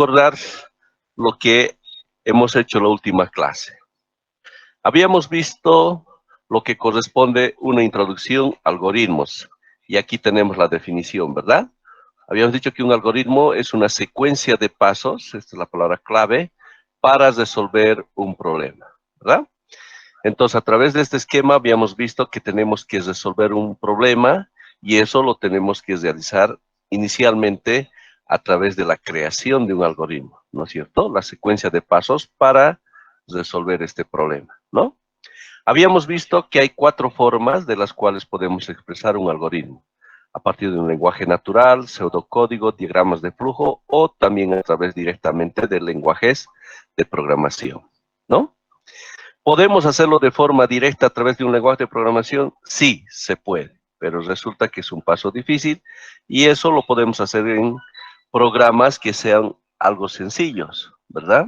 recordar lo que hemos hecho en la última clase. Habíamos visto lo que corresponde una introducción a algoritmos. Y aquí tenemos la definición, ¿verdad? Habíamos dicho que un algoritmo es una secuencia de pasos, esta es la palabra clave, para resolver un problema, ¿verdad? Entonces, a través de este esquema habíamos visto que tenemos que resolver un problema y eso lo tenemos que realizar inicialmente a través de la creación de un algoritmo, ¿no es cierto? La secuencia de pasos para resolver este problema, ¿no? Habíamos visto que hay 4 formas de las cuales podemos expresar un algoritmo. A partir de un lenguaje natural, pseudocódigo, diagramas de flujo o también a través directamente de lenguajes de programación, ¿no? ¿Podemos hacerlo de forma directa a través de un lenguaje de programación? Sí, se puede, pero resulta que es un paso difícil y eso lo podemos hacer en programas que sean algo sencillos, ¿verdad?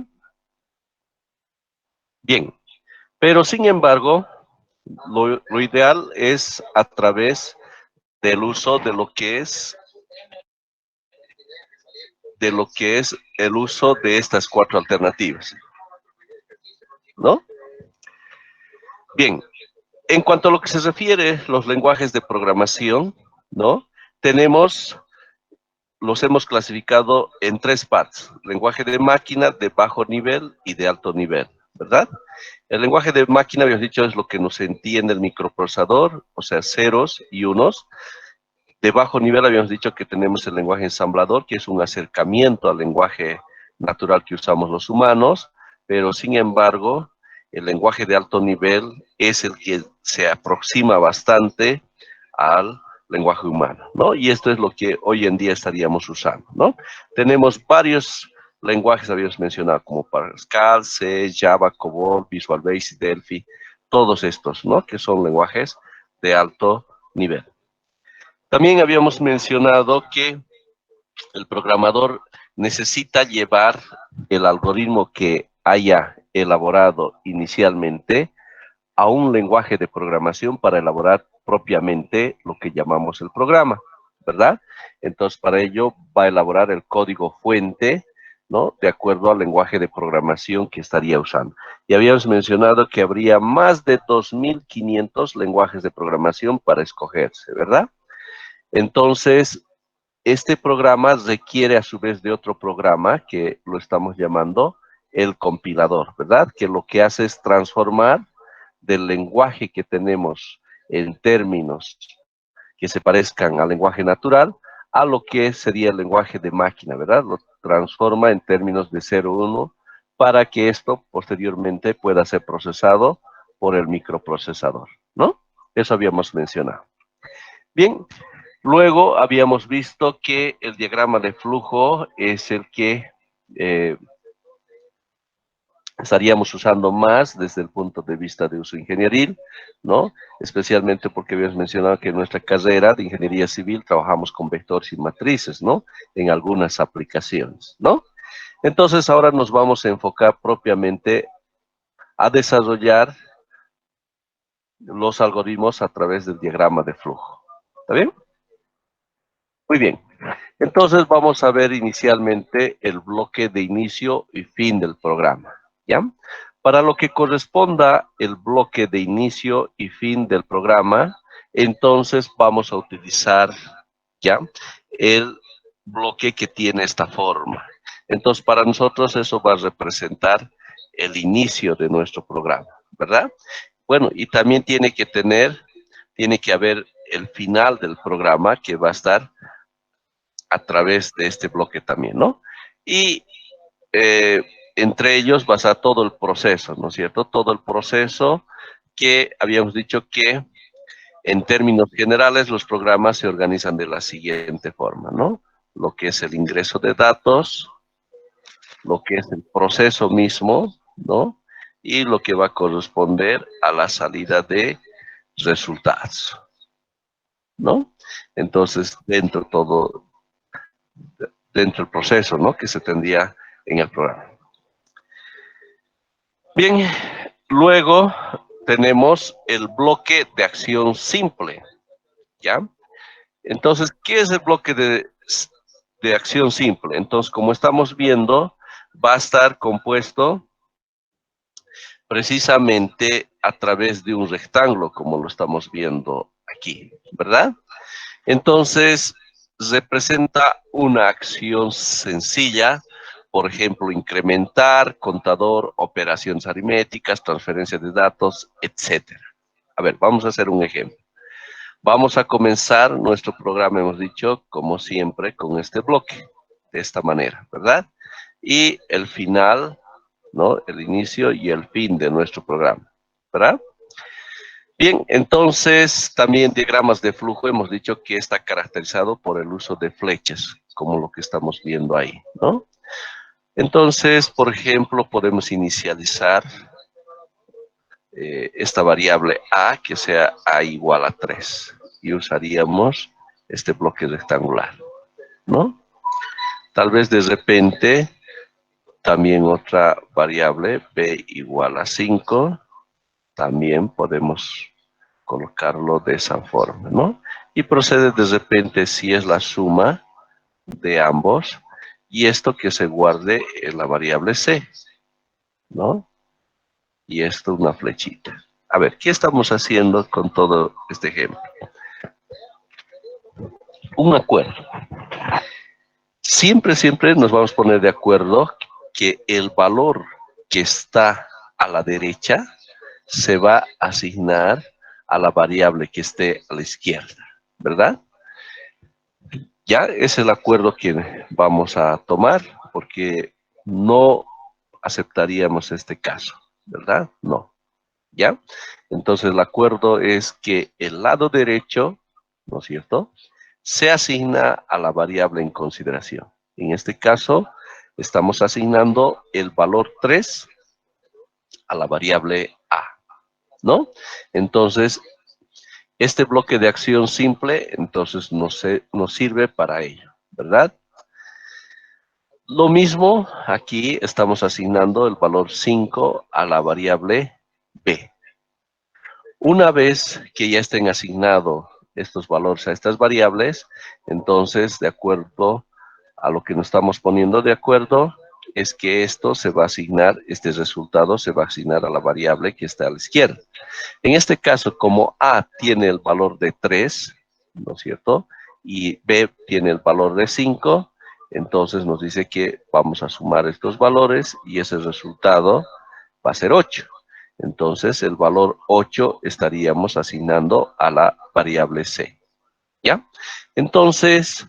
Bien, pero sin embargo, lo ideal es a través del uso de lo que es el uso de estas 4 alternativas, ¿no? Bien, en cuanto a lo que se refiere a los lenguajes de programación, ¿no? Los hemos clasificado en 3 partes: lenguaje de máquina, de bajo nivel y de alto nivel, ¿verdad? El lenguaje de máquina, habíamos dicho, es lo que nos entiende el microprocesador, o sea, ceros y unos. De bajo nivel habíamos dicho que tenemos el lenguaje ensamblador, que es un acercamiento al lenguaje natural que usamos los humanos, pero sin embargo, el lenguaje de alto nivel es el que se aproxima bastante al lenguaje humano, ¿no? Y esto es lo que hoy en día estaríamos usando, ¿no? Tenemos varios lenguajes, habíamos mencionado, como Pascal, C, Java, COBOL, Visual Basic, Delphi, todos estos, ¿no? Que son lenguajes de alto nivel. También habíamos mencionado que el programador necesita llevar el algoritmo que haya elaborado inicialmente a un lenguaje de programación para elaborar propiamente lo que llamamos el programa, ¿verdad? Entonces, para ello va a elaborar el código fuente, ¿no? De acuerdo al lenguaje de programación que estaría usando. Y habíamos mencionado que habría más de 2.500 lenguajes de programación para escogerse, ¿verdad? Entonces, este programa requiere a su vez de otro programa que lo estamos llamando el compilador, ¿verdad? Que lo que hace es transformar del lenguaje que tenemos en términos que se parezcan al lenguaje natural a lo que sería el lenguaje de máquina, ¿verdad? Lo transforma en términos de 0, 1 para que esto posteriormente pueda ser procesado por el microprocesador, ¿no? Eso habíamos mencionado. Bien, luego habíamos visto que el diagrama de flujo es el que estaríamos usando más desde el punto de vista de uso ingenieril, ¿no? Especialmente porque habíamos mencionado que en nuestra carrera de ingeniería civil trabajamos con vectores y matrices, ¿no? En algunas aplicaciones, ¿no? Entonces ahora nos vamos a enfocar propiamente a desarrollar los algoritmos a través del diagrama de flujo. ¿Está bien? Muy bien. Entonces vamos a ver inicialmente el bloque de inicio y fin del programa, ¿ya? Para lo que corresponda el bloque de inicio y fin del programa, entonces vamos a utilizar, ¿ya? El bloque que tiene esta forma. Entonces para nosotros eso va a representar el inicio de nuestro programa, ¿verdad? Bueno, y también tiene que haber el final del programa que va a estar a través de este bloque también, ¿no? Y entre ellos va a estar todo el proceso, ¿no es cierto? Todo el proceso que habíamos dicho que en términos generales los programas se organizan de la siguiente forma, ¿no? Lo que es el ingreso de datos, lo que es el proceso mismo, ¿no? Y lo que va a corresponder a la salida de resultados, ¿no? Entonces, dentro del proceso, ¿no? Que se tendría en el programa. Bien, luego tenemos el bloque de acción simple, ¿ya? Entonces, ¿qué es el bloque de acción simple. Entonces, como estamos viendo, va a estar compuesto precisamente a través de un rectángulo, como lo estamos viendo aquí, ¿verdad? Entonces, representa una acción sencilla, por ejemplo, incrementar, contador, operaciones aritméticas, transferencia de datos, etc. A ver, vamos a hacer un ejemplo. Vamos a comenzar nuestro programa, hemos dicho, como siempre, con este bloque, de esta manera, ¿verdad? Y el final, ¿no? El inicio y el fin de nuestro programa, ¿verdad? Bien, entonces también diagramas de flujo hemos dicho que está caracterizado por el uso de flechas, como lo que estamos viendo ahí, ¿no? Entonces, por ejemplo, podemos inicializar esta variable a, que sea a igual a 3, y usaríamos este bloque rectangular, ¿no? Tal vez de repente también otra variable b igual a 5, también podemos colocarlo de esa forma, ¿no? Y procede de repente si es la suma de ambos, y esto que se guarde en la variable c, ¿no? Y esto una flechita. A ver, ¿qué estamos haciendo con todo este ejemplo? Un acuerdo. Siempre nos vamos a poner de acuerdo que el valor que está a la derecha se va a asignar a la variable que esté a la izquierda, ¿verdad? Ya es el acuerdo que vamos a tomar, porque no aceptaríamos este caso, ¿verdad? No, ¿ya? Entonces el acuerdo es que el lado derecho, ¿no es cierto?, se asigna a la variable en consideración. En este caso, estamos asignando el valor 3 a la variable a, ¿no? Entonces, este bloque de acción simple, entonces nos sirve para ello, ¿verdad? Lo mismo, aquí estamos asignando el valor 5 a la variable b. Una vez que ya estén asignados estos valores a estas variables, entonces, de acuerdo a lo que nos estamos poniendo de acuerdo, es que esto se va a asignar, este resultado se va a asignar a la variable que está a la izquierda. En este caso, como a tiene el valor de 3, ¿no es cierto?, y b tiene el valor de 5, entonces nos dice que vamos a sumar estos valores y ese resultado va a ser 8. Entonces, el valor 8 estaríamos asignando a la variable c, ¿ya? Entonces,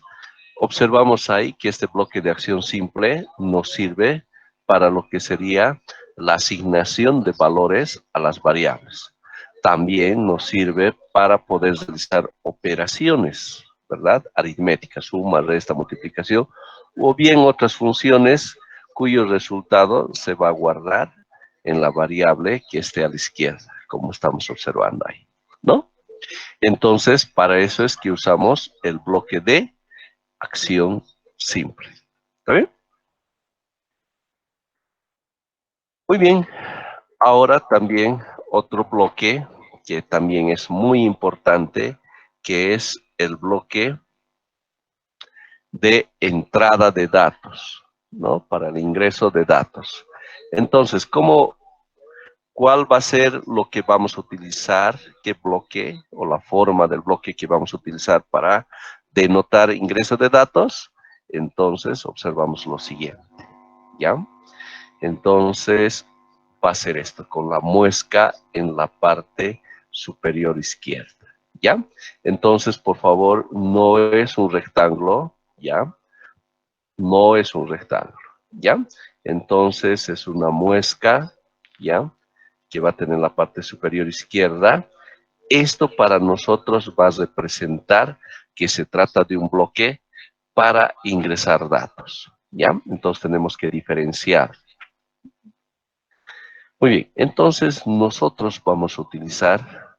observamos ahí que este bloque de acción simple nos sirve para lo que sería la asignación de valores a las variables. También nos sirve para poder realizar operaciones, ¿verdad? Aritméticas, suma, resta, multiplicación, o bien otras funciones cuyo resultado se va a guardar en la variable que esté a la izquierda, como estamos observando ahí, ¿no? Entonces, para eso es que usamos el bloque de acción simple. ¿Está bien? Muy bien. Ahora también otro bloque que también es muy importante, que es el bloque de entrada de datos, ¿no? Para el ingreso de datos. Entonces, ¿cuál va a ser lo que vamos a utilizar? ¿Qué bloque o la forma del bloque que vamos a utilizar para denotar ingreso de datos? Entonces, observamos lo siguiente, ¿ya? Entonces, va a ser esto, con la muesca en la parte superior izquierda, ¿ya? Entonces, por favor, no es un rectángulo, ¿ya? No es un rectángulo, ¿ya? Entonces, es una muesca, ¿ya?, que va a tener la parte superior izquierda. Esto para nosotros va a representar que se trata de un bloque para ingresar datos, ¿ya? Entonces tenemos que diferenciar. Muy bien, entonces nosotros vamos a utilizar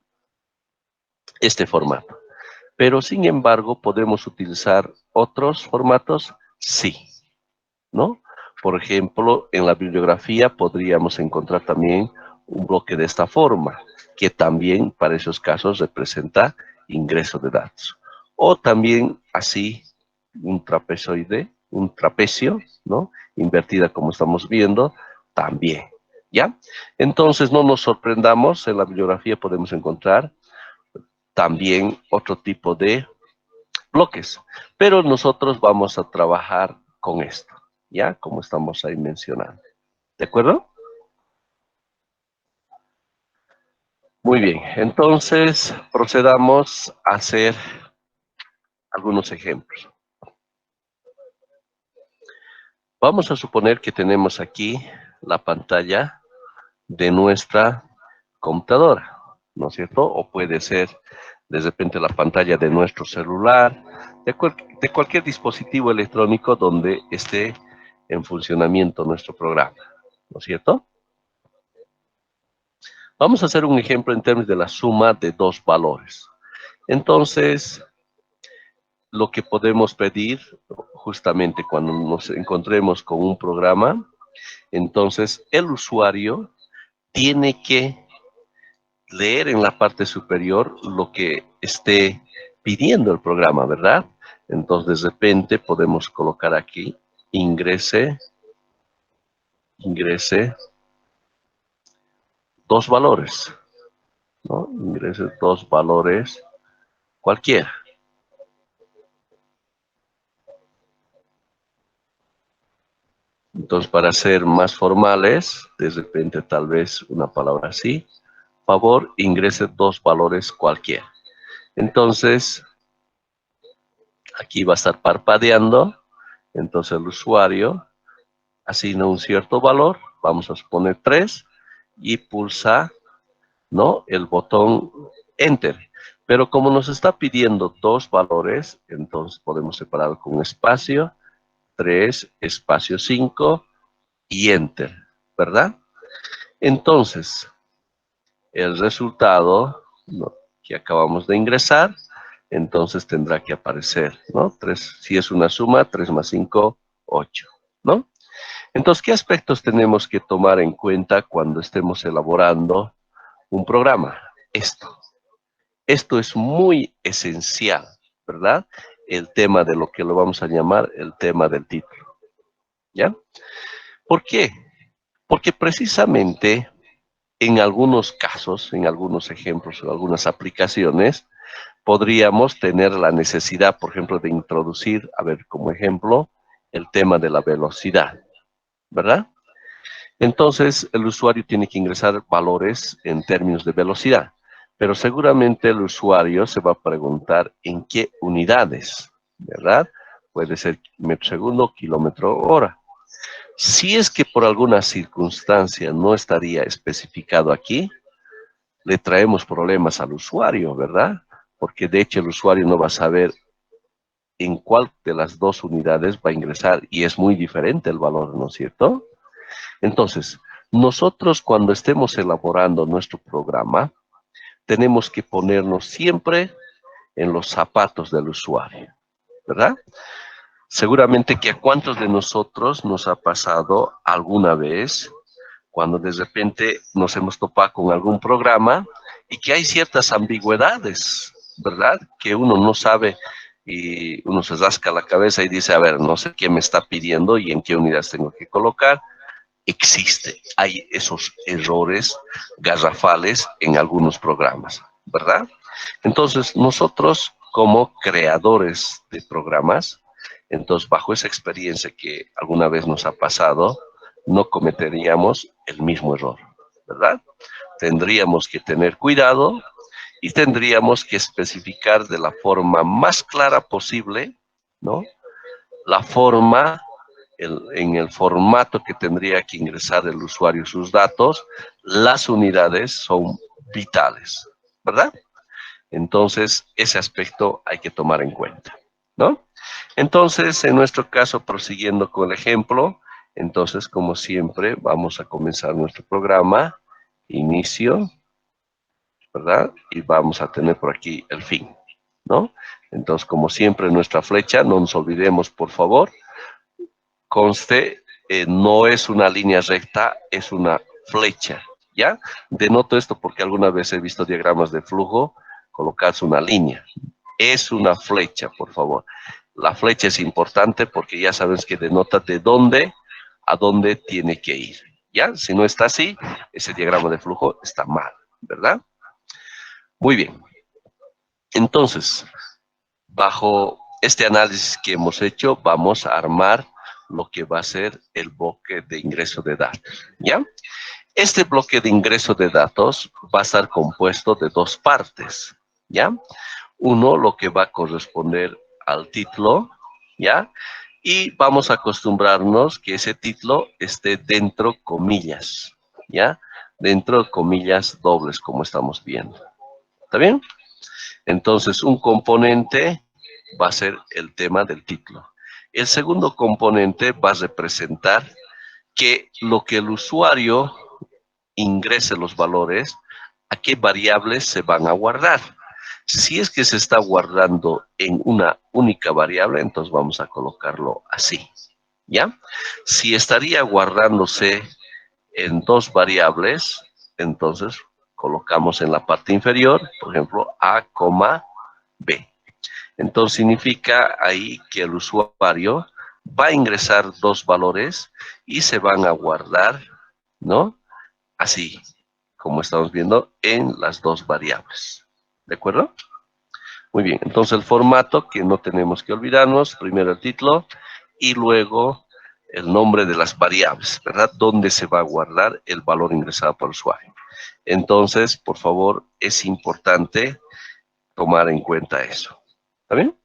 este formato. Pero sin embargo, ¿podemos utilizar otros formatos? Sí, ¿no? Por ejemplo, en la bibliografía podríamos encontrar también un bloque de esta forma, que también para esos casos representa ingreso de datos. O también así, un trapezoide, un trapecio, ¿no? Invertida como estamos viendo, también, ¿ya? Entonces no nos sorprendamos, en la bibliografía podemos encontrar también otro tipo de bloques, pero nosotros vamos a trabajar con esto, ¿ya? Como estamos ahí mencionando, ¿de acuerdo? Muy bien, entonces procedamos a hacer algunos ejemplos. Vamos a suponer que tenemos aquí la pantalla de nuestra computadora, ¿no es cierto? O puede ser de repente la pantalla de nuestro celular, de cualquier dispositivo electrónico donde esté en funcionamiento nuestro programa, ¿no es cierto? Vamos a hacer un ejemplo en términos de la suma de dos valores. Entonces, lo que podemos pedir justamente cuando nos encontremos con un programa, entonces el usuario tiene que leer en la parte superior lo que esté pidiendo el programa, ¿verdad? Entonces, de repente podemos colocar aquí, ingrese dos valores, ¿no? Ingrese dos valores cualquiera. Entonces, para ser más formales, de repente tal vez una palabra así, favor, ingrese dos valores cualquiera. Entonces, aquí va a estar parpadeando, entonces el usuario asigna un cierto valor, vamos a suponer 3, y pulsa, ¿no?, el botón Enter. Pero como nos está pidiendo dos valores, entonces podemos separar con espacio, 3, espacio 5 y Enter, ¿verdad? Entonces, el resultado, ¿no?, que acabamos de ingresar, entonces tendrá que aparecer, ¿no? 3, si es una suma, 3 más 5, 8, ¿no? Entonces, ¿qué aspectos tenemos que tomar en cuenta cuando estemos elaborando un programa? Esto es muy esencial, ¿verdad? El tema de lo que lo vamos a llamar el tema del título, ¿ya? ¿Por qué? Porque precisamente en algunos casos, en algunos ejemplos, en algunas aplicaciones, podríamos tener la necesidad, por ejemplo, de introducir, a ver, como ejemplo, el tema de la velocidad, ¿verdad? Entonces, el usuario tiene que ingresar valores en términos de velocidad, pero seguramente el usuario se va a preguntar en qué unidades, ¿verdad? Puede ser metro segundo, kilómetro hora. Si es que por alguna circunstancia no estaría especificado aquí, le traemos problemas al usuario, ¿verdad? Porque de hecho el usuario no va a saber en cuál de las dos unidades va a ingresar y es muy diferente el valor, ¿no es cierto? Entonces, nosotros cuando estemos elaborando nuestro programa, tenemos que ponernos siempre en los zapatos del usuario, ¿verdad? Seguramente que a cuántos de nosotros nos ha pasado alguna vez cuando de repente nos hemos topado con algún programa y que hay ciertas ambigüedades, ¿verdad? Que uno no sabe y uno se rasca la cabeza y dice, a ver, no sé qué me está pidiendo y en qué unidades tengo que colocar. Hay esos errores garrafales en algunos programas, ¿verdad? Entonces, nosotros como creadores de programas, entonces bajo esa experiencia que alguna vez nos ha pasado, no cometeríamos el mismo error, ¿verdad? Tendríamos que tener cuidado y tendríamos que especificar de la forma más clara posible, ¿no?, la forma, en el formato que tendría que ingresar el usuario sus datos. Las unidades son vitales, ¿verdad? Entonces, ese aspecto hay que tomar en cuenta, ¿no? Entonces, en nuestro caso, prosiguiendo con el ejemplo, entonces, como siempre, vamos a comenzar nuestro programa, inicio, ¿verdad? Y vamos a tener por aquí el fin, ¿no? Entonces, como siempre, nuestra flecha, no nos olvidemos, por favor, conste, no es una línea recta, es una flecha, ¿ya? Denoto esto porque alguna vez he visto diagramas de flujo, colocarse una línea. Es una flecha, por favor. La flecha es importante porque ya sabes que denota de dónde a dónde tiene que ir. ¿Ya? Si no está así, ese diagrama de flujo está mal, ¿verdad? Muy bien. Entonces, bajo este análisis que hemos hecho, vamos a armar lo que va a ser el bloque de ingreso de datos, ¿ya? Este bloque de ingreso de datos va a estar compuesto de dos partes, ¿ya? Uno, lo que va a corresponder al título, ¿ya? Y vamos a acostumbrarnos que ese título esté dentro comillas, ¿ya? Dentro de comillas dobles, como estamos viendo. ¿Está bien? Entonces, un componente va a ser el tema del título. El segundo componente va a representar que lo que el usuario ingrese los valores, a qué variables se van a guardar. Si es que se está guardando en una única variable, entonces vamos a colocarlo así, ¿ya? Si estaría guardándose en dos variables, entonces colocamos en la parte inferior, por ejemplo, A, B. Entonces significa ahí que el usuario va a ingresar dos valores y se van a guardar, ¿no? Así, como estamos viendo, en las dos variables. ¿De acuerdo? Muy bien, entonces el formato que no tenemos que olvidarnos, primero el título y luego el nombre de las variables, ¿verdad? ¿Dónde se va a guardar el valor ingresado por el usuario? Entonces, por favor, es importante tomar en cuenta eso. ¿Está bien?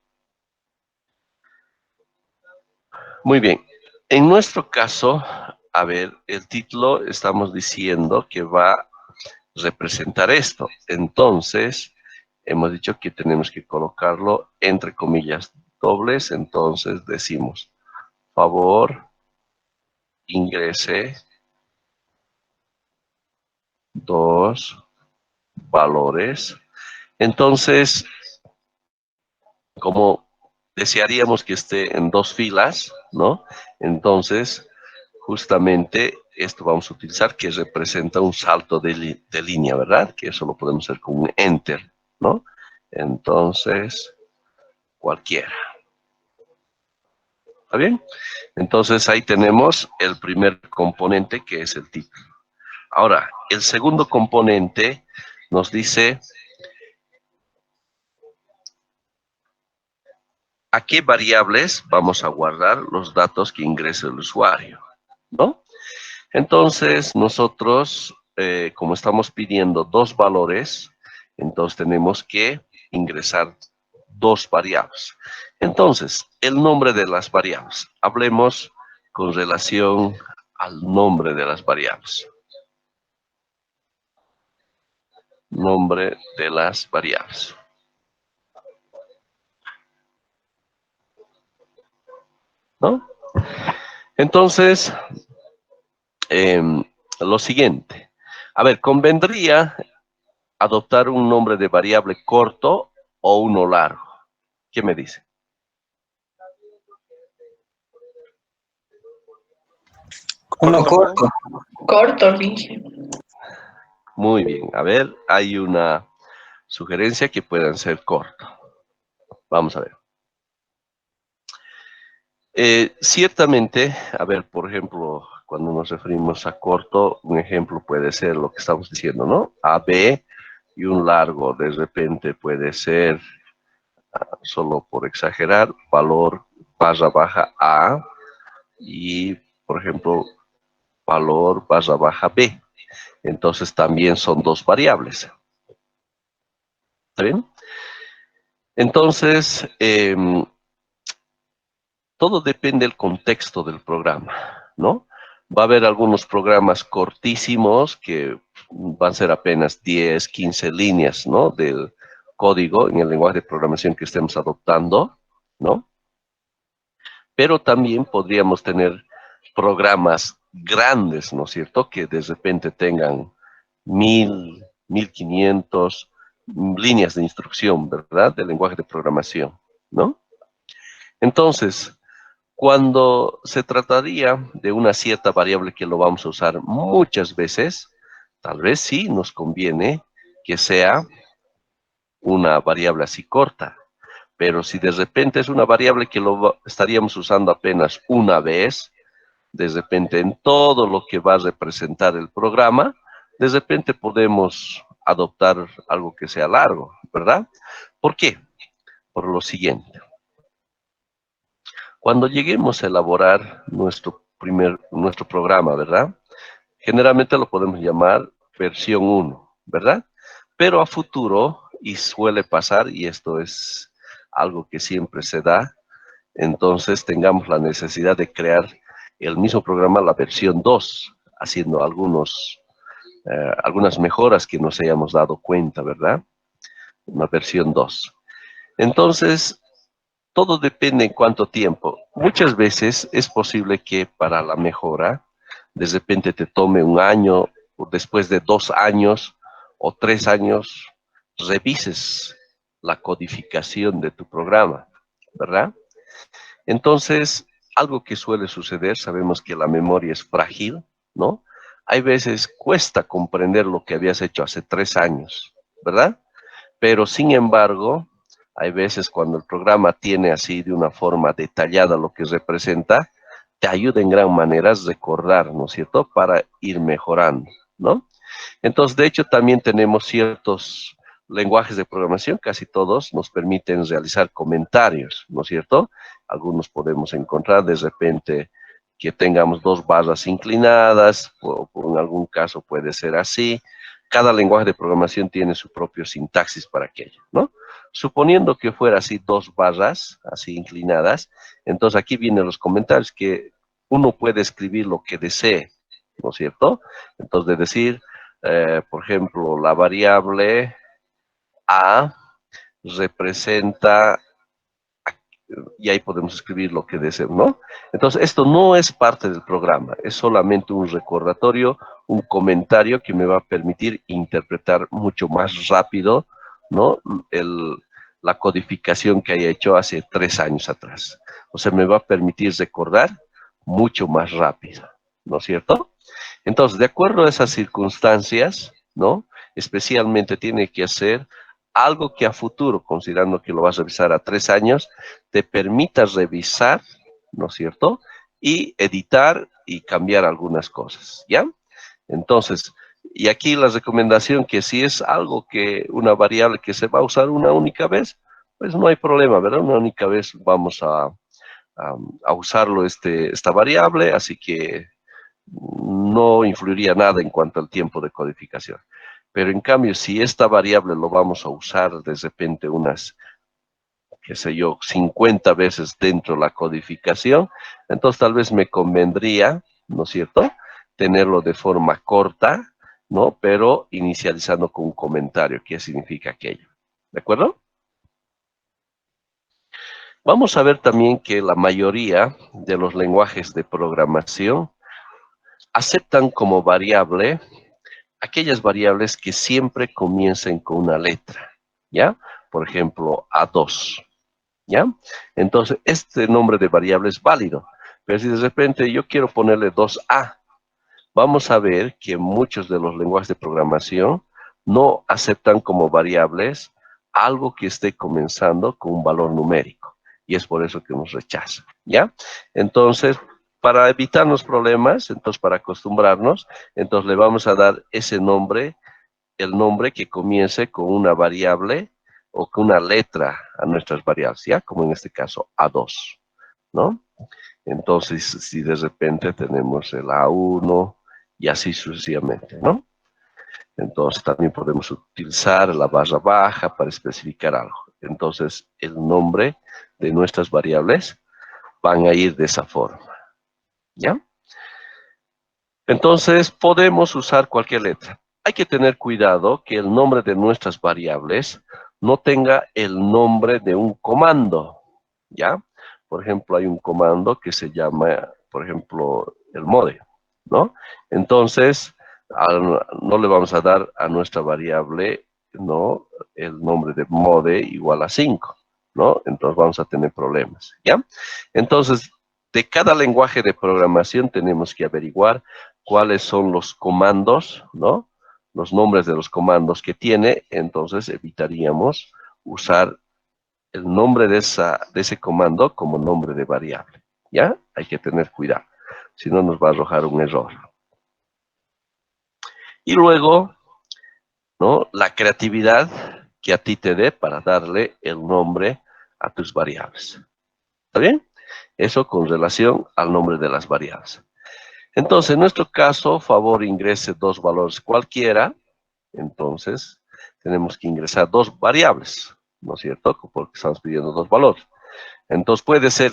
Muy bien. En nuestro caso, a ver, el título estamos diciendo que va a representar esto. Entonces, hemos dicho que tenemos que colocarlo entre comillas dobles. Entonces decimos, favor, ingrese dos valores. Entonces, como desearíamos que esté en dos filas, ¿no? Entonces, justamente esto vamos a utilizar que representa un salto de línea, ¿verdad? Que eso lo podemos hacer con un enter, ¿no? Entonces, cualquiera. ¿Está bien? Entonces ahí tenemos el primer componente que es el título. Ahora, el segundo componente nos dice a qué variables vamos a guardar los datos que ingrese el usuario, ¿no? Entonces, nosotros, como estamos pidiendo dos valores, entonces tenemos que ingresar dos variables. Entonces, el nombre de las variables. Hablemos con relación al nombre de las variables. Nombre de las variables. ¿No? Entonces, lo siguiente. A ver, convendría adoptar un nombre de variable corto o uno largo. ¿Qué me dice? Uno corto. Corto, dije. Muy bien. A ver, hay una sugerencia que puedan ser corto. Vamos a ver. Ciertamente, a ver, por ejemplo, cuando nos referimos a corto, un ejemplo puede ser lo que estamos diciendo, ¿no? AB y un largo, de repente puede ser, solo por exagerar, valor barra baja A y, por ejemplo, valor barra baja B. Entonces también son dos variables. ¿Está bien? Entonces, todo depende del contexto del programa, ¿no? Va a haber algunos programas cortísimos que van a ser apenas 10, 15 líneas, ¿no? Del código en el lenguaje de programación que estemos adoptando, ¿no? Pero también podríamos tener programas grandes, ¿no es cierto? Que de repente tengan 1000, 1500 líneas de instrucción, ¿verdad? Del lenguaje de programación, ¿no? Entonces, cuando se trataría de una cierta variable que lo vamos a usar muchas veces, tal vez sí nos conviene que sea una variable así corta. Pero si de repente es una variable que estaríamos usando apenas una vez, de repente en todo lo que va a representar el programa, de repente podemos adoptar algo que sea largo, ¿verdad? ¿Por qué? Por lo siguiente. Cuando lleguemos a elaborar nuestro programa, ¿verdad? Generalmente lo podemos llamar versión 1, ¿verdad? Pero a futuro, y suele pasar, y esto es algo que siempre se da, entonces tengamos la necesidad de crear el mismo programa, la versión 2, haciendo algunas mejoras que nos hayamos dado cuenta, ¿verdad? Una versión 2. Entonces, todo depende en cuánto tiempo. Muchas veces es posible que para la mejora, de repente te tome un año, o después de 2 años o 3 años, revises la codificación de tu programa, ¿verdad? Entonces, algo que suele suceder, sabemos que la memoria es frágil, ¿no? Hay veces cuesta comprender lo que habías hecho hace 3 años, ¿verdad? Pero sin embargo, hay veces cuando el programa tiene así de una forma detallada lo que representa, te ayuda en gran manera a recordar, ¿no es cierto? Para ir mejorando, ¿no? Entonces, de hecho, también tenemos ciertos lenguajes de programación, casi todos nos permiten realizar comentarios, ¿no es cierto? Algunos podemos encontrar de repente que tengamos 2 barras inclinadas, en algún caso puede ser así. Cada lenguaje de programación tiene su propio sintaxis para aquello, ¿no? Suponiendo que fuera así 2 barras, así inclinadas, entonces aquí vienen los comentarios que uno puede escribir lo que desee, ¿no es cierto? Entonces, de decir, por ejemplo, la variable A representa, y ahí podemos escribir lo que deseemos, ¿no? Entonces, esto no es parte del programa, es solamente un recordatorio, un comentario que me va a permitir interpretar mucho más rápido, ¿no? La codificación que haya hecho hace 3 años atrás. O sea, me va a permitir recordar mucho más rápido, ¿no es cierto? Entonces, de acuerdo a esas circunstancias, ¿no? Especialmente tiene que ser algo que a futuro, considerando que lo vas a revisar a 3 años, te permita revisar, ¿no es cierto? Y editar y cambiar algunas cosas, ¿ya? Entonces, y aquí la recomendación que si es algo que, una variable que se va a usar una única vez, pues no hay problema, ¿verdad? Una única vez vamos a usarlo esta variable, así que no influiría nada en cuanto al tiempo de codificación. Pero en cambio, si esta variable lo vamos a usar de repente unas, qué sé yo, 50 veces dentro de la codificación, entonces tal vez me convendría, ¿no es cierto?, tenerlo de forma corta, ¿no? Pero inicializando con un comentario, ¿qué significa aquello? ¿De acuerdo? Vamos a ver también que la mayoría de los lenguajes de programación aceptan como variable aquellas variables que siempre comiencen con una letra, ¿ya? Por ejemplo, A2, ¿ya? Entonces, este nombre de variable es válido, pero si de repente yo quiero ponerle 2A, vamos a ver que muchos de los lenguajes de programación no aceptan como variables algo que esté comenzando con un valor numérico, y es por eso que nos rechaza, ¿ya? Entonces, para evitarnos problemas, entonces para acostumbrarnos, entonces le vamos a dar ese nombre, el nombre que comience con una variable o con una letra a nuestras variables, ¿ya? Como en este caso A2, ¿no? Entonces, si de repente tenemos el A1 y así sucesivamente, ¿no? Entonces, también podemos utilizar la barra baja para especificar algo. Entonces, el nombre de nuestras variables van a ir de esa forma, ¿ya? Entonces, podemos usar cualquier letra. Hay que tener cuidado que el nombre de nuestras variables no tenga el nombre de un comando, ¿ya? Por ejemplo, hay un comando que se llama, por ejemplo, el mode, ¿no? Entonces, no le vamos a dar a nuestra variable, ¿no?, el nombre de mode igual a 5, ¿no? Entonces vamos a tener problemas, ¿ya? Entonces, de cada lenguaje de programación tenemos que averiguar cuáles son los comandos, ¿no? Los nombres de los comandos que tiene, entonces evitaríamos usar el nombre de ese comando como nombre de variable. ¿Ya? Hay que tener cuidado. Si no, nos va a arrojar un error. Y luego, ¿no? La creatividad que a ti te dé para darle el nombre a tus variables. ¿Está bien? Eso con relación al nombre de las variables. Entonces, en nuestro caso, favor ingrese dos valores cualquiera. Entonces, tenemos que ingresar dos variables, ¿no es cierto? Porque estamos pidiendo dos valores. Entonces, puede ser,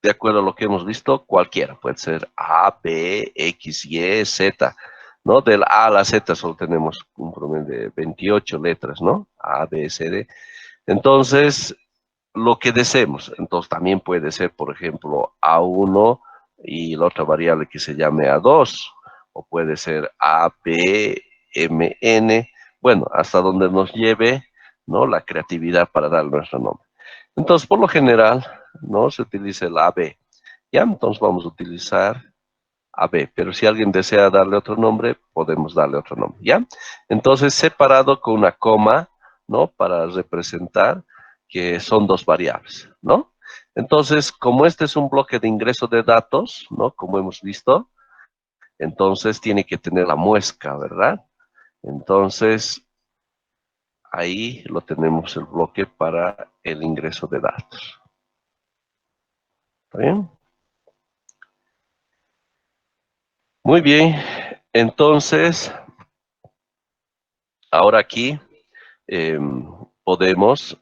de acuerdo a lo que hemos visto, cualquiera. Puede ser A, B, X, Y, Z, ¿no? Del A a la Z solo tenemos un promedio de 28 letras, ¿no? A, B, C, D. Entonces, lo que deseemos. Entonces, también puede ser, por ejemplo, A1 y la otra variable que se llame A2, o puede ser A, B, M, N, bueno, hasta donde nos lleve, ¿no? La creatividad para dar nuestro nombre. Entonces, por lo general, ¿no? Se utiliza el AB. Ya, entonces vamos a utilizar AB, pero si alguien desea darle otro nombre, podemos darle otro nombre, ¿ya? Entonces, separado con una coma, ¿no? Para representar que son dos variables, ¿no? Entonces, como este es un bloque de ingreso de datos, ¿no? Como hemos visto, entonces tiene que tener la muesca, ¿verdad? Entonces, ahí lo tenemos el bloque para el ingreso de datos. ¿Está bien? Muy bien. Entonces, ahora aquí podemos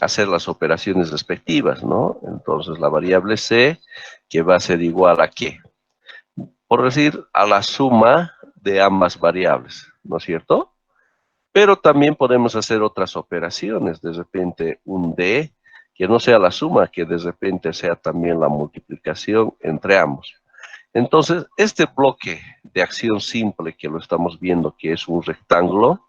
hacer las operaciones respectivas, ¿no? Entonces, la variable C, que va a ser igual a ¿qué? Por decir, a la suma de ambas variables, ¿no es cierto? Pero también podemos hacer otras operaciones, de repente un D, que no sea la suma, que de repente sea también la multiplicación entre ambos. Entonces, este bloque de acción simple que lo estamos viendo, que es un rectángulo,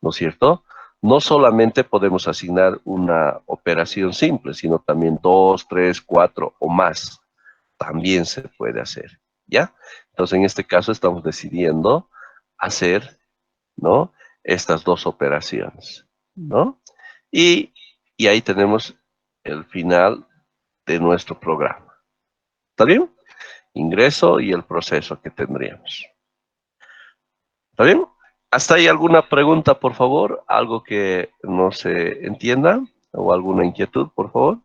¿no es cierto? No solamente podemos asignar una operación simple, sino también 2, 3, 4 o más. También se puede hacer, ¿ya? Entonces, en este caso estamos decidiendo hacer, ¿no? Estas dos operaciones, ¿no? Y, y ahí tenemos el final de nuestro programa. ¿Está bien? Ingreso y el proceso que tendríamos. ¿Está bien? ¿Hasta ahí alguna pregunta, por favor? ¿Algo que no se entienda? ¿O alguna inquietud, por favor?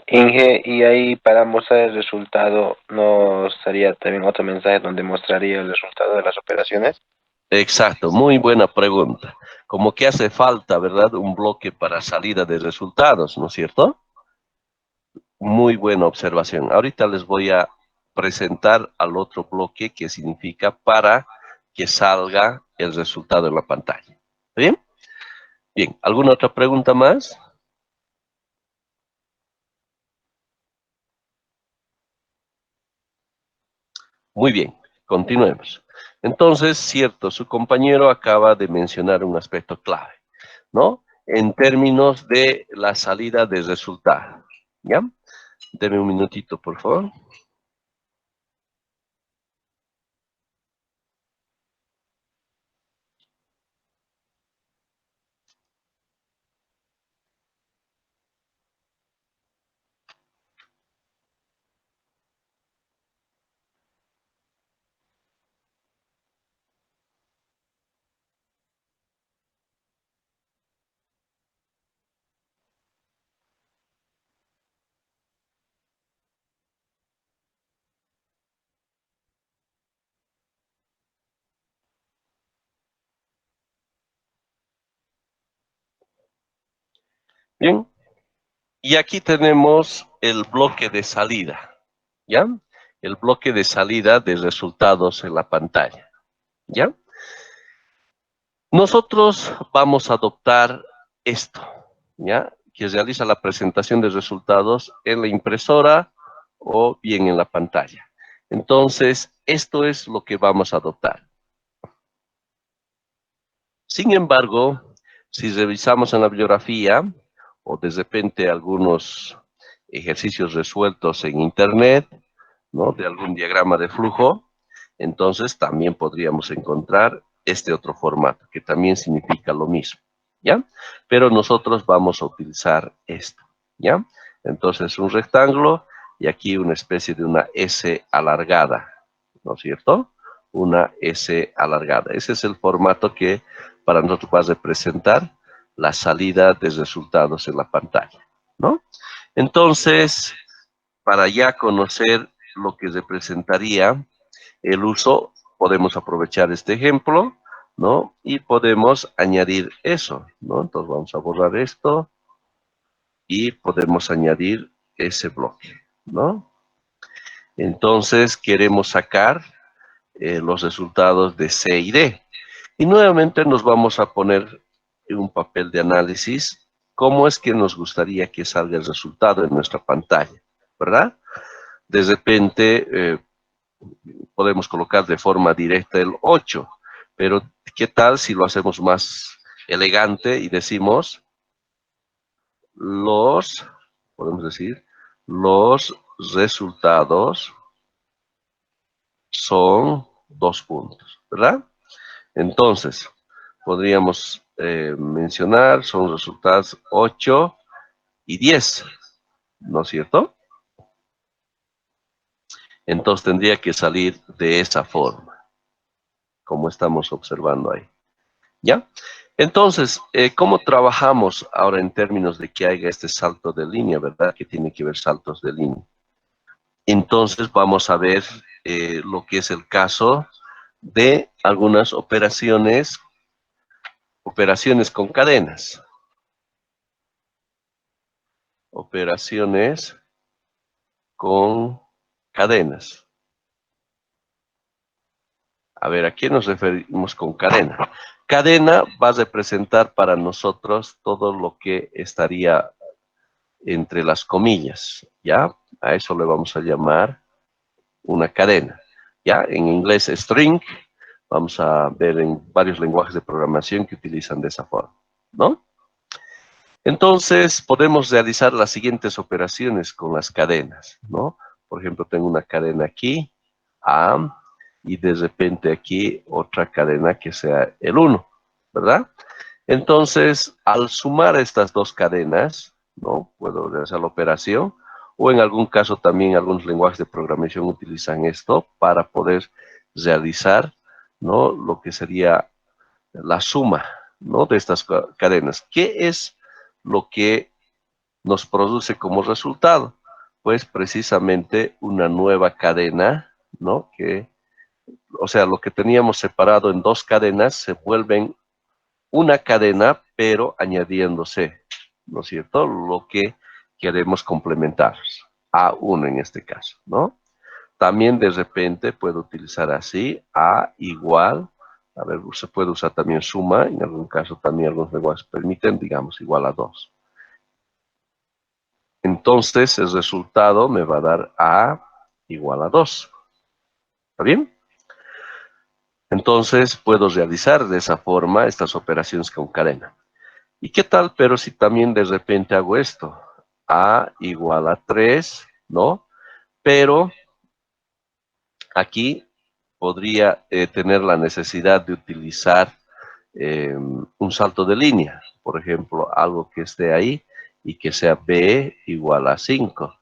Inge, y ahí para mostrar el resultado, ¿nos daría también otro mensaje donde mostraría el resultado de las operaciones? Exacto, muy buena pregunta. Como que hace falta, ¿verdad? Un bloque para salida de resultados, ¿no es cierto? Muy buena observación. Ahorita les voy a presentar al otro bloque que significa para que salga el resultado en la pantalla. ¿Bien? Bien, ¿alguna otra pregunta más? Muy bien, continuemos. Entonces, cierto, su compañero acaba de mencionar un aspecto clave, ¿no? En términos de la salida de resultado. ¿Ya? Deme un minutito, por favor. Bien. Y aquí tenemos el bloque de salida, ¿ya? El bloque de salida de resultados en la pantalla, ¿ya? Nosotros vamos a adoptar esto, ¿ya? Que realiza la presentación de resultados en la impresora o bien en la pantalla. Entonces, esto es lo que vamos a adoptar. Sin embargo, si revisamos en la bibliografía o de repente algunos ejercicios resueltos en internet, ¿no? De algún diagrama de flujo, entonces también podríamos encontrar este otro formato, que también significa lo mismo, ¿ya? Pero nosotros vamos a utilizar esto, ¿ya? Entonces, un rectángulo y aquí una especie de una S alargada, ¿no es cierto? Una S alargada. Ese es el formato que para nosotros va a representar la salida de resultados en la pantalla, ¿no? Entonces, para ya conocer lo que representaría el uso, podemos aprovechar este ejemplo, ¿no? Y podemos añadir eso, ¿no? Entonces vamos a borrar esto y podemos añadir ese bloque, ¿no? Entonces queremos sacar los resultados de C y D. Y nuevamente nos vamos a poner en un papel de análisis cómo es que nos gustaría que salga el resultado en nuestra pantalla, ¿verdad? De repente podemos colocar de forma directa el 8, pero ¿qué tal si lo hacemos más elegante y decimos podemos decir, los resultados son 2 puntos, ¿verdad? Entonces, podríamos mencionar, son resultados 8 y 10, ¿no es cierto? Entonces tendría que salir de esa forma, como estamos observando ahí, ¿ya? Entonces, ¿cómo trabajamos ahora en términos de que haya este salto de línea, verdad? Que tiene que ver saltos de línea. Entonces, vamos a ver lo que es el caso de algunas operaciones con cadenas. Operaciones con cadenas. A ver, ¿a qué nos referimos con cadena? Cadena va a representar para nosotros todo lo que estaría entre las comillas, ¿ya? A eso le vamos a llamar una cadena, ¿ya? En inglés string, vamos a ver en varios lenguajes de programación que utilizan de esa forma, ¿no? Entonces, podemos realizar las siguientes operaciones con las cadenas, ¿no? Por ejemplo, tengo una cadena aquí, A, y de repente aquí otra cadena que sea el 1, ¿verdad? Entonces, al sumar estas dos cadenas, ¿no? Puedo realizar la operación, o en algún caso también algunos lenguajes de programación utilizan esto para poder realizar, ¿no? Lo que sería la suma, ¿no? De estas cadenas. ¿Qué es lo que nos produce como resultado? Pues precisamente una nueva cadena, ¿no? O sea, lo que teníamos separado en dos cadenas se vuelven una cadena, pero añadiéndose, ¿no es cierto? Lo que queremos complementar, A1 en este caso, ¿no? También de repente puedo utilizar así, A igual, a ver, se puede usar también suma, en algún caso también algunos lenguajes permiten, digamos, igual a 2. Entonces el resultado me va a dar A igual a 2. ¿Está bien? Entonces puedo realizar de esa forma estas operaciones con cadena. ¿Y qué tal, pero si también de repente hago esto? A igual a 3, ¿no? Pero aquí podría tener la necesidad de utilizar un salto de línea. Por ejemplo, algo que esté ahí y que sea B igual a 5,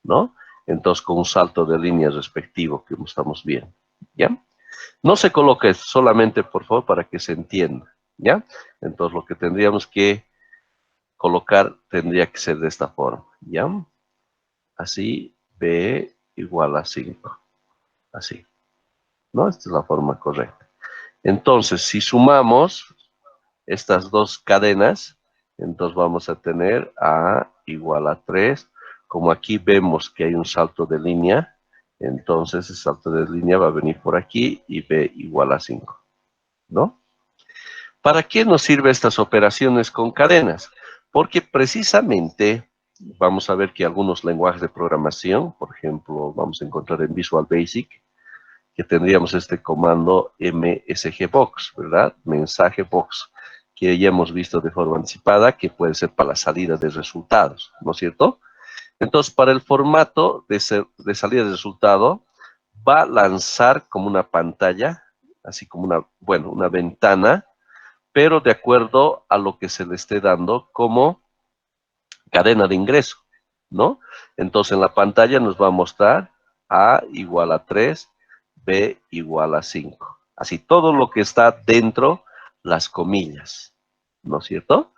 ¿no? Entonces, con un salto de línea respectivo que estamos viendo, ¿ya? No se coloque solamente, por favor, para que se entienda, ¿ya? Entonces, lo que tendríamos que colocar tendría que ser de esta forma, ¿ya? Así, B igual a 5, así, ¿no? Esta es la forma correcta. Entonces, si sumamos estas dos cadenas, entonces vamos a tener A igual a 3. Como aquí vemos que hay un salto de línea, entonces el salto de línea va a venir por aquí y B igual a 5, ¿no? ¿Para qué nos sirven estas operaciones con cadenas? Porque precisamente vamos a ver que algunos lenguajes de programación, por ejemplo, vamos a encontrar en Visual Basic, que tendríamos este comando msgbox, ¿verdad? Mensaje box, que ya hemos visto de forma anticipada, que puede ser para la salida de resultados, ¿no es cierto? Entonces, para el formato de salida de resultado, va a lanzar como una pantalla, así como una ventana, pero de acuerdo a lo que se le esté dando como cadena de ingreso, ¿no? Entonces en la pantalla nos va a mostrar A igual a 3, B igual a 5. Así todo lo que está dentro las comillas, ¿no es cierto?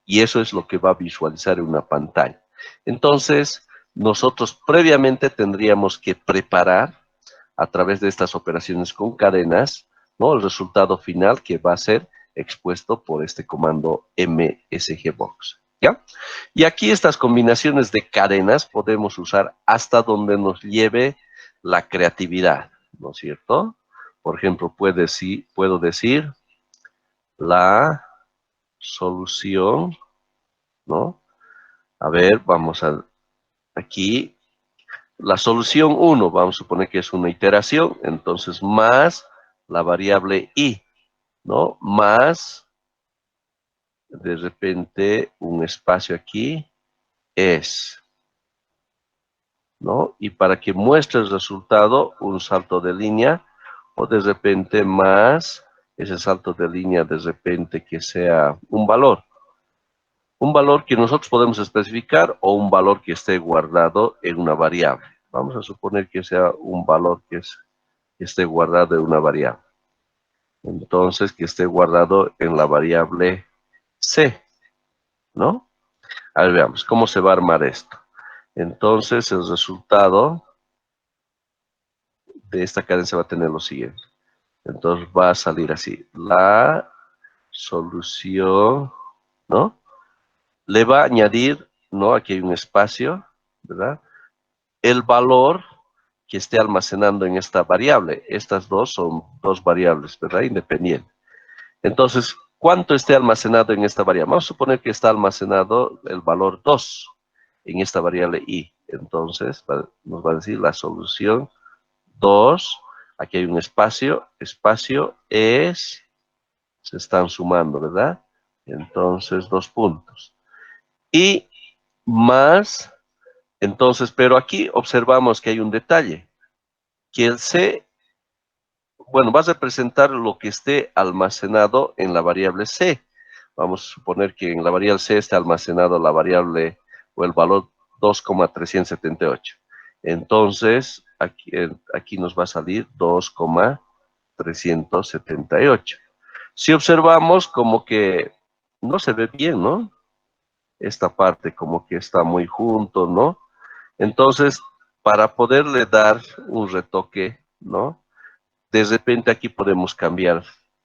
Y eso es lo que va a visualizar en una pantalla. Entonces, nosotros previamente tendríamos que preparar a través de estas operaciones con cadenas, ¿no? El resultado final que va a ser expuesto por este comando msgbox, ¿ya? Y aquí estas combinaciones de cadenas podemos usar hasta donde nos lleve la creatividad, ¿no es cierto? Por ejemplo, puedo decir la solución, ¿no? A ver, vamos a aquí. La solución 1, vamos a suponer que es una iteración, entonces más la variable i, ¿no? Más, de repente, un espacio aquí es, ¿no? Y para que muestre el resultado, un salto de línea, o de repente más, ese salto de línea de repente que sea un valor. Un valor que nosotros podemos especificar o un valor que esté guardado en una variable. Vamos a suponer que sea un valor que esté guardado en una variable. Entonces, que esté guardado en la variable C, ¿no? A ver, veamos, ¿cómo se va a armar esto? Entonces, el resultado de esta cadencia va a tener lo siguiente. Entonces, va a salir así. La solución, ¿no? Le va a añadir, ¿no? Aquí hay un espacio, ¿verdad? El valor que esté almacenando en esta variable. Estas dos son dos variables, ¿verdad? Independientes. Entonces, ¿cuánto esté almacenado en esta variable? Vamos a suponer que está almacenado el valor 2 en esta variable i. Entonces, nos va a decir la solución 2. Aquí hay un espacio. Espacio es, se están sumando, ¿verdad? Entonces, 2 puntos. Y más, entonces, pero aquí observamos que hay un detalle. Que el C, bueno, va a representar lo que esté almacenado en la variable C. Vamos a suponer que en la variable C está almacenado la variable o el valor 2,378. Entonces, aquí nos va a salir 2,378. Si observamos como que no se ve bien, ¿no? Esta parte como que está muy junto, ¿no? Entonces, para poderle dar un retoque, ¿no? De repente aquí podemos cambiar,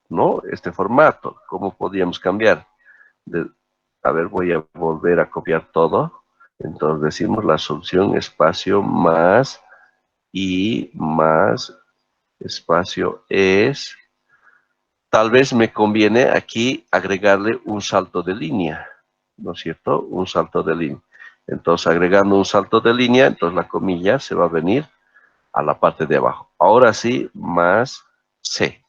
¿no? Este formato. ¿Cómo podríamos cambiar? A ver, voy a volver a copiar todo. Entonces decimos la solución espacio más y más espacio es. Tal vez me conviene aquí agregarle un salto de línea, ¿no es cierto? Un salto de línea. Entonces agregando un salto de línea, entonces la comilla se va a venir a la parte de abajo. Ahora sí, más C,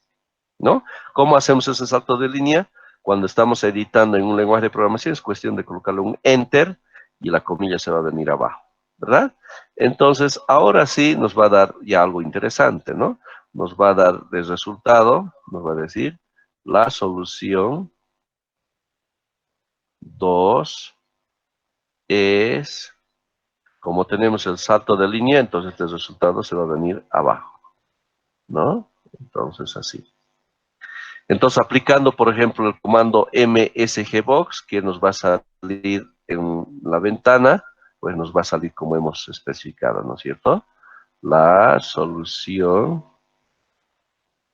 ¿no? ¿Cómo hacemos ese salto de línea? Cuando estamos editando en un lenguaje de programación, es cuestión de colocarle un Enter y la comilla se va a venir abajo, ¿verdad? Entonces, ahora sí nos va a dar ya algo interesante, ¿no? Nos va a dar de resultado, nos va a decir, la solución 2 es, como tenemos el salto de línea, entonces este resultado se va a venir abajo, ¿no? Entonces, así. Entonces, aplicando, por ejemplo, el comando msgbox, que nos va a salir en la ventana, pues nos va a salir como hemos especificado, ¿no es cierto? La solución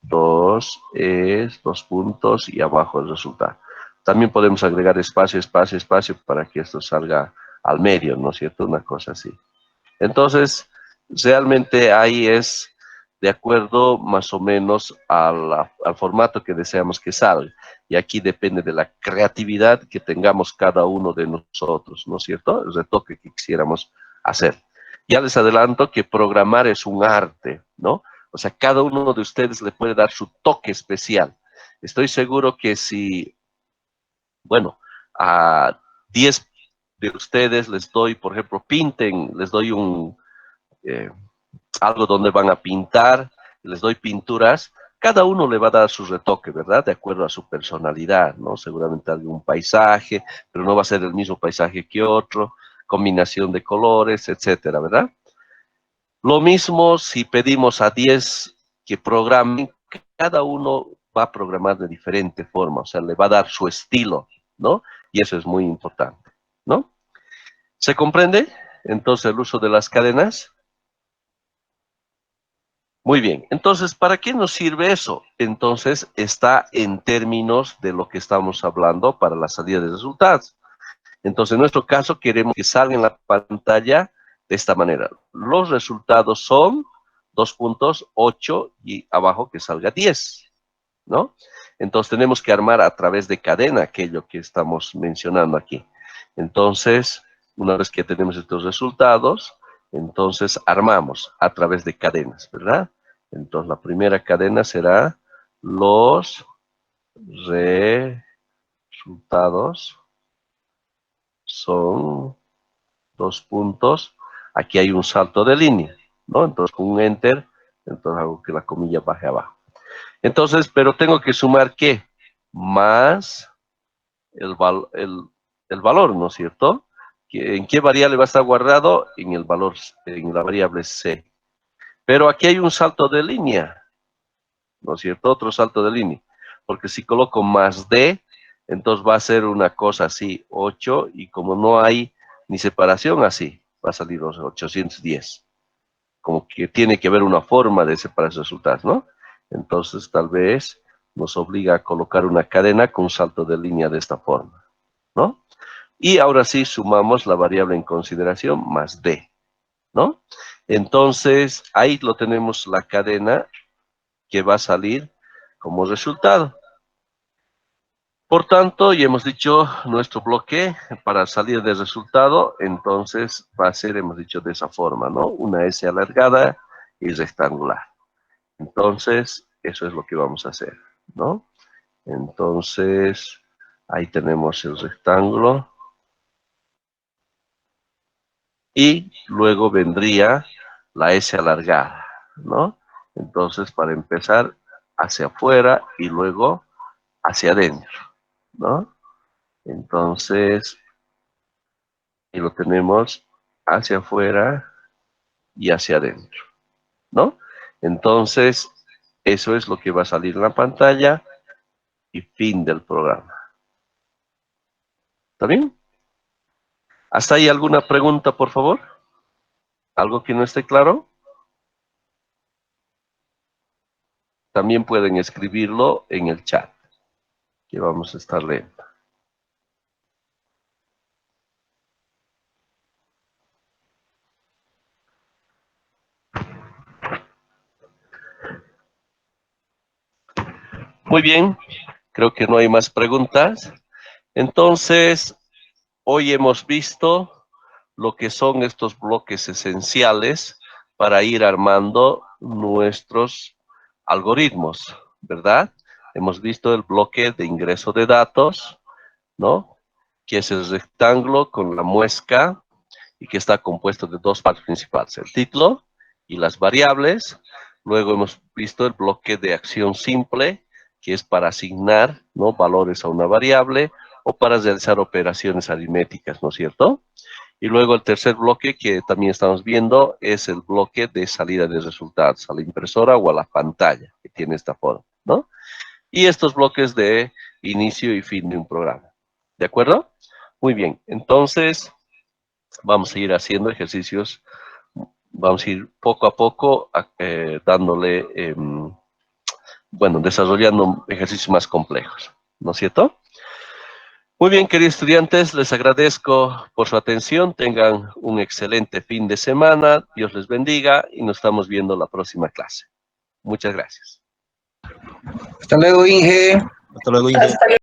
2 es 2 puntos y abajo el resultado. También podemos agregar espacio, espacio, espacio para que esto salga al medio, ¿no es cierto? Una cosa así. Entonces, realmente ahí es de acuerdo más o menos al formato que deseamos que salga. Y aquí depende de la creatividad que tengamos cada uno de nosotros, ¿no es cierto? El retoque que quisiéramos hacer. Ya les adelanto que programar es un arte, ¿no? O sea, cada uno de ustedes le puede dar su toque especial. Estoy seguro que si, bueno, a 10 de ustedes les doy, por ejemplo, pinten, les doy un, algo donde van a pintar, les doy pinturas, Cada uno le va a dar su retoque, ¿verdad? De acuerdo a su personalidad, ¿no? Seguramente algún paisaje, pero no va a ser el mismo paisaje que otro, combinación de colores, etcétera, ¿verdad? Lo mismo si pedimos a 10 que programen, cada uno va a programar de diferente forma, o sea, le va a dar su estilo, ¿no? Y eso es muy importante, ¿no? ¿Se comprende? Entonces, el uso de las cadenas. Muy bien, entonces, ¿para qué nos sirve eso? Entonces, está en términos de lo que estamos hablando para la salida de resultados. Entonces, en nuestro caso, queremos que salga en la pantalla de esta manera. Los resultados son 2.8 y abajo que salga 10, ¿no? Entonces, tenemos que armar a través de cadena aquello que estamos mencionando aquí. Entonces, una vez que tenemos estos resultados, entonces armamos a través de cadenas, ¿verdad? Entonces, la primera cadena será los resultados son 2 puntos. Aquí hay un salto de línea, ¿no? Entonces, con un enter, entonces hago que la comilla baje abajo. Entonces, pero tengo que sumar ¿qué? Más el valor, ¿no es cierto? ¿En qué variable va a estar guardado? En el valor, en la variable C. Pero aquí hay un salto de línea, ¿no es cierto? Otro salto de línea. Porque si coloco más D, entonces va a ser una cosa así, 8, y como no hay ni separación así, va a salir los 810. Como que tiene que haber una forma de separar esos resultados, ¿no? Entonces tal vez nos obliga a colocar una cadena con un salto de línea de esta forma, ¿no? Y ahora sí sumamos la variable en consideración más D, ¿no? Entonces ahí lo tenemos la cadena que va a salir como resultado. Por tanto, ya hemos dicho nuestro bloque para salir del resultado, entonces va a ser, hemos dicho de esa forma, ¿no? Una S alargada y rectangular. Entonces, eso es lo que vamos a hacer, ¿no? Entonces, ahí tenemos el rectángulo. Y luego vendría la S alargada, ¿no? Entonces, para empezar, hacia afuera y luego hacia adentro, ¿no? Entonces, y lo tenemos hacia afuera y hacia adentro, ¿no? Entonces, eso es lo que va a salir en la pantalla y fin del programa. ¿Está bien? ¿Hasta ahí alguna pregunta, por favor? ¿Algo que no esté claro? También pueden escribirlo en el chat, que vamos a estar leyendo. Muy bien, creo que no hay más preguntas. Entonces, hoy hemos visto lo que son estos bloques esenciales para ir armando nuestros algoritmos, ¿verdad? Hemos visto el bloque de ingreso de datos, ¿no? Que es el rectángulo con la muesca y que está compuesto de dos partes principales, el título y las variables. Luego hemos visto el bloque de acción simple, que es para asignar, ¿no?, valores a una variable o para realizar operaciones aritméticas, ¿no es cierto? Y luego el tercer bloque que también estamos viendo es el bloque de salida de resultados a la impresora o a la pantalla, que tiene esta forma, ¿no? Y estos bloques de inicio y fin de un programa. ¿De acuerdo? Muy bien, entonces vamos a ir haciendo ejercicios, vamos a ir poco a poco dándole, bueno, desarrollando ejercicios más complejos, ¿no es cierto? Muy bien, queridos estudiantes, les agradezco por su atención. Tengan un excelente fin de semana. Dios les bendiga y nos estamos viendo la próxima clase. Muchas gracias. Hasta luego, Inge. Hasta luego.